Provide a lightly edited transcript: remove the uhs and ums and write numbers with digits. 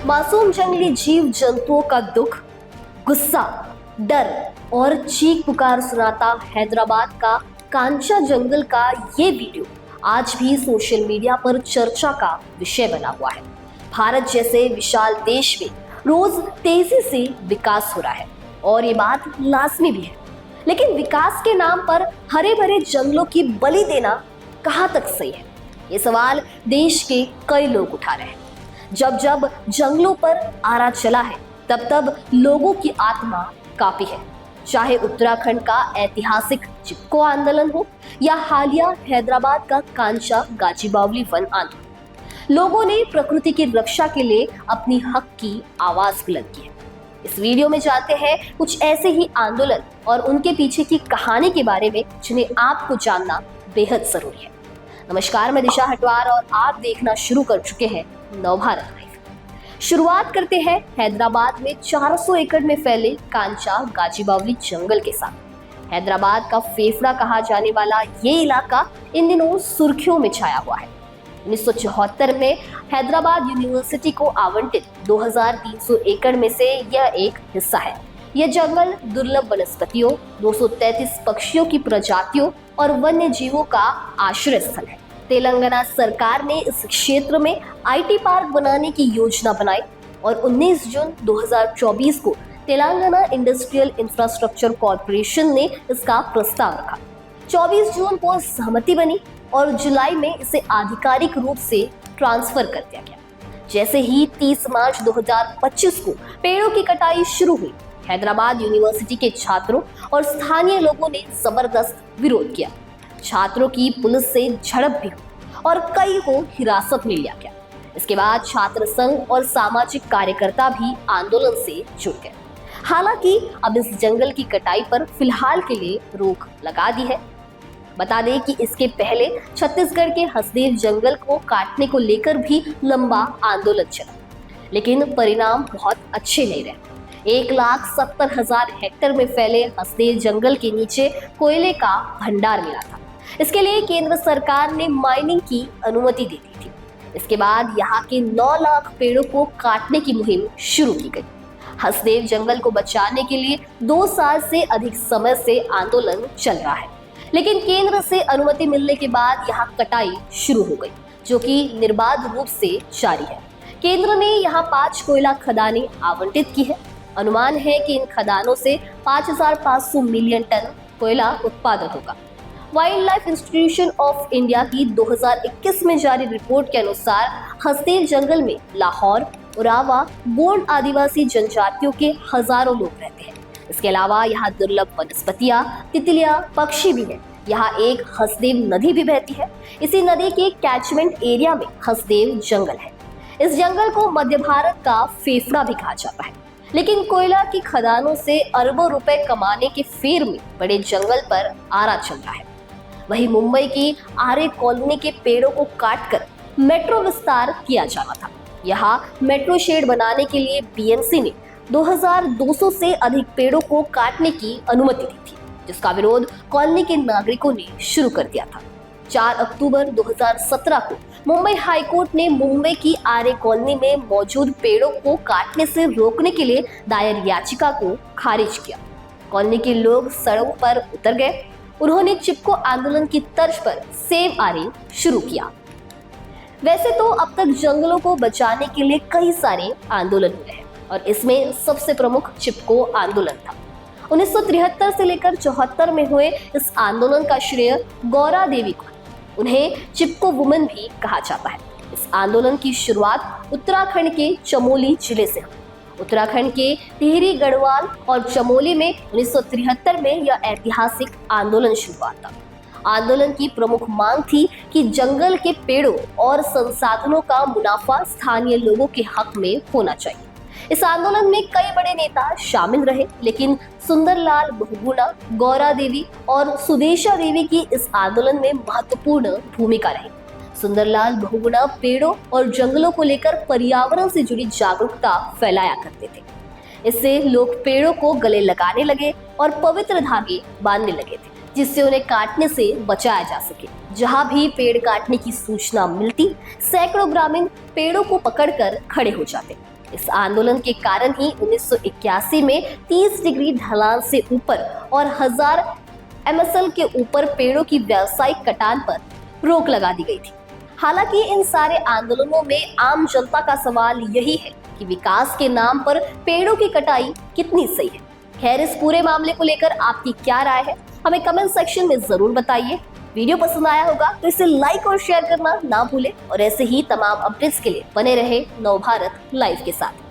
मासूम जंगली जीव जंतुओं का दुख, गुस्सा, डर और चीख पुकार सुनाता हैदराबाद का कांचा जंगल का ये वीडियो आज भी सोशल मीडिया पर चर्चा का विषय बना हुआ है। भारत जैसे विशाल देश में रोज तेजी से विकास हो रहा है और ये बात लाजमी भी है, लेकिन विकास के नाम पर हरे भरे जंगलों की बलि देना कहाँ तक सही है? ये सवाल देश के कई लोग उठा रहे हैं। जब जब जंगलों पर आरा चला है तब तब लोगों की आत्मा कांपी है, चाहे उत्तराखंड का ऐतिहासिक चिपको आंदोलन हो या हालिया हैदराबाद का कांचा गाजीबावली वन आंदोलन। लोगों ने प्रकृति की रक्षा के लिए अपनी हक की आवाज बुलंद की है। इस वीडियो में जानते हैं कुछ ऐसे ही आंदोलन और उनके पीछे की कहानी के बारे में जिन्हें आपको जानना बेहद जरूरी है। नमस्कार, मैं दिशा हटवार और आप देखना शुरू कर चुके हैं नवभारत लाइव। शुरुआत करते हैं हैदराबाद में 400 एकड़ में फैले कांचा गाजीबावली जंगल के साथ। हैदराबाद का फेफड़ा कहा जाने वाला ये इलाका इन दिनों सुर्खियों में छाया हुआ है। 1974 में हैदराबाद यूनिवर्सिटी को आवंटित 2300 एकड़ में से यह एक हिस्सा है। यह जंगल दुर्लभ वनस्पतियों, 233 पक्षियों की प्रजातियों और वन्य जीवों का आश्रय स्थल है। तेलंगाना सरकार ने इस क्षेत्र में आईटी पार्क बनाने की योजना बनाई और 19 जून 2024 को तेलंगाना इंडस्ट्रियल इंफ्रास्ट्रक्चर कॉरपोरेशन ने इसका प्रस्ताव रखा। 24 जून को सहमति बनी और जुलाई में इसे आधिकारिक रूप से ट्रांसफर कर दिया गया। जैसे ही 30 मार्च 2025 को पेड़ों की कटाई शुरू हुई, हैदराबाद यूनिवर्सिटी के छात्रों और स्थानीय लोगों ने जबरदस्त विरोध किया। छात्रों की पुलिस से झड़प भी हुई और कई को हिरासत में लिया गया। इसके बाद छात्र संघ और सामाजिक कार्यकर्ता भी आंदोलन से जुड़ गए। हालांकि अब इस जंगल की कटाई पर फिलहाल के लिए रोक लगा दी है। बता दें कि इसके पहले छत्तीसगढ़ के हसदेव जंगल को काटने को लेकर भी लंबा आंदोलन चला, लेकिन परिणाम बहुत अच्छे नहीं रहे। 1,70,000 हेक्टेयर में फैले हसदेव जंगल के नीचे कोयले का भंडार मिला था। इसके लिए केंद्र सरकार ने माइनिंग की अनुमति दे दी थी। इसके बाद यहाँ के 9 लाख पेड़ों को काटने की मुहिम शुरू की गई। हसदेव जंगल को बचाने के लिए 2 साल से अधिक समय से आंदोलन चल रहा है, लेकिन केंद्र से अनुमति मिलने के बाद यहाँ कटाई शुरू हो गई, जो कि निर्बाध रूप से जारी है। केंद्र ने यहाँ 5 कोयला खदानें आवंटित की है। अनुमान है कि इन खदानों से 5,500 मिलियन टन कोयला उत्पादन होगा। Wild life institution of India की 2021 में जारी रिपोर्ट के अनुसार हसदेव जंगल में लाहौर, उरावा, गोंड आदिवासी जनजातियों के हजारों लोग रहते हैं। इसके अलावा यहाँ दुर्लभ वनस्पतियां, तितलियां, पक्षी भी हैं। यहाँ एक हसदेव नदी भी बहती है। इसी नदी के कैचमेंट एरिया में हसदेव जंगल है। इस जंगल को मध्य भारत का फेफड़ा भी कहा जाता है, लेकिन कोयला की खदानों से अरबों रुपए कमाने के फेर में बड़े जंगल पर आरा चल रहा है। वहीं मुंबई की आरे कॉलोनी के पेड़ों को काटकर मेट्रो विस्तार किया जाना था। यहाँ मेट्रो शेड बनाने के लिए बीएमसी ने 2200 से अधिक पेड़ों को काटने की अनुमति दी थी, जिसका विरोध कॉलोनी के नागरिकों ने शुरू कर दिया था। 4 अक्टूबर 2017 को मुंबई हाईकोर्ट ने मुंबई की आरे कॉलोनी में मौजूद पेड़ों को काटने से रोकने के लिए दायर याचिका को खारिज किया। कॉलोनी के लोग सड़कों पर उतर गए। उन्होंने चिपको आंदोलन की तर्ज पर सेव आरे शुरू किया। वैसे तो अब तक जंगलों को बचाने के लिए कई सारे आंदोलन हुए हैं और इसमें सबसे प्रमुख चिपको आंदोलन था। 1973 से लेकर 74 में हुए इस आंदोलन का श्रेय गौरा देवी को, उन्हें चिपको वुमेन भी कहा जाता है। इस आंदोलन की शुरुआत उत्तराखंड के चमोली जिले से हुई। उत्तराखंड के टिहरी, गढ़वाल और चमोली में 1973 में यह ऐतिहासिक आंदोलन शुरू हुआ था। आंदोलन की प्रमुख मांग थी कि जंगल के पेड़ों और संसाधनों का मुनाफा स्थानीय लोगों के हक में होना चाहिए। इस आंदोलन में कई बड़े नेता शामिल रहे, लेकिन सुंदरलाल बहुगुणा, गौरा देवी और सुदेशा देवी की इस आंदोलन में महत्वपूर्ण भूमिका रही। सुंदरलाल बहुगुणा पेड़ों और जंगलों को लेकर पर्यावरण से जुड़ी जागरूकता फैलाया करते थे। इससे लोग पेड़ों को गले लगाने लगे और पवित्र धागे बांधने लगे थे, जिससे उन्हें काटने से बचाया जा सके। जहां भी पेड़ काटने की सूचना मिलती, सैकड़ों ग्रामीण पेड़ों को पकड़कर खड़े हो जाते। इस आंदोलन के कारण ही 1981 में 30 डिग्री ढलान से ऊपर और 1000 MSL के ऊपर पेड़ों की व्यावसायिक कटान पर रोक लगा दी गई थी। हालांकि इन सारे आंदोलनों में आम जनता का सवाल यही है कि विकास के नाम पर पेड़ों की कटाई कितनी सही है। खैर, इस पूरे मामले को लेकर आपकी क्या राय है, हमें कमेंट सेक्शन में जरूर बताइए। वीडियो पसंद आया होगा तो इसे लाइक और शेयर करना ना भूलें और ऐसे ही तमाम अपडेट्स के लिए बने रहे नवभारत लाइव के साथ।